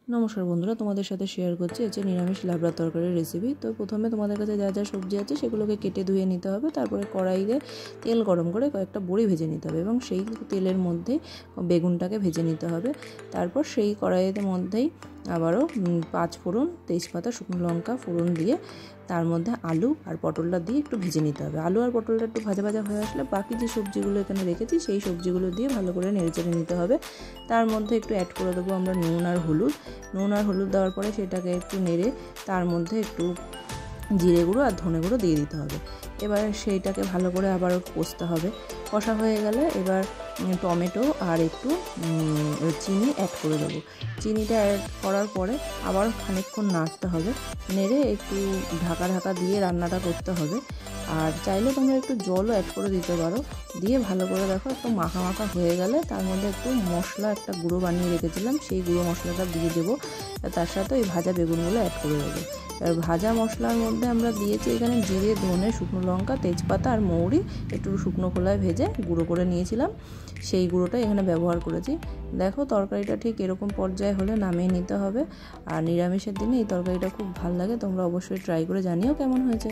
নমস্কার বন্ধুরা, তোমাদের সাথে শেয়ার করছি হচ্ছে নিরামিষ লাবড়া তরকারির রেসিপি। তো প্রথমে তোমাদের কাছে যা যা সবজি আছে সেগুলোকে কেটে ধুয়ে নিতে হবে। তারপরে কড়াইতে তেল গরম করে কয়েকটা বড়ি ভেজে নিতে হবে এবং সেই তেলের মধ্যেই বেগুনটাকে ভেজে নিতে হবে। তারপর সেই কড়াইয়ের মধ্যেই আবারও 5 ফোড়ন, তেজপাতা, শুকনো লঙ্কা ফোড়ন দিয়ে তার মধ্যে আলু আর পটলটা দিয়ে একটু ভেজে নিতে হবে। আলু আর পটলটা একটু ভাজা ভাজা হয়ে আসলে বাকি যে সবজিগুলো এখানে রেখেছি সেই সবজিগুলো দিয়ে ভালো করে নেড়েচেড়ে নিতে হবে। তার মধ্যে একটু অ্যাড করে দেবো আমরা নুন আর হলুদ দেওয়ার পরে সেটাকে একটু নেড়ে তার মধ্যে একটু জিরে গুঁড়ো আর ধনে গুঁড়ো দিয়ে দিতে হবে। এবার সেইটাকে ভালো করে আবার কষতে হবে। কষা হয়ে গেলে এবার টমেটো আর একটু চিনি অ্যাড করে দেবো। চিনিটা অ্যাড করার পরে আবার খানিকক্ষণ নাড়তে হবে, নেড়ে একটু ঢাকা দিয়ে রান্নাটা করতে হবে। আর চাইলে তোমরা একটু জলও অ্যাড করে দিতে পারো। দিয়ে ভালো করে দেখো একটু মাখা হয়ে গেলে তার মধ্যে একটু মশলা একটা গুঁড়ো বানিয়ে রেখেছিলাম, সেই গুঁড়ো মশলাটা দিয়ে দেবো। তার সাথে ওই ভাজা বেগুনগুলো অ্যাড করে দেবো। আর ভাজা মশলার মধ্যে আমরা দিয়েছি এখানে জিরে, ধনে, শুকনো লঙ্কা, তেজপাতা আর মৌরি একটু শুকনো খোলায় ভেজে গুঁড়ো করে নিয়েছিলাম, সেই গুঁড়োটা এখানে ব্যবহার করেছি। দেখো তরকারিটা ঠিক এরকম পর্যায়ে হলে নামিয়ে নিতে হবে। আর নিরামিষের দিনে এই তরকারিটা খুব ভালো লাগে, তোমরা অবশ্যই ট্রাই করে জানিও কেমন হয়েছে।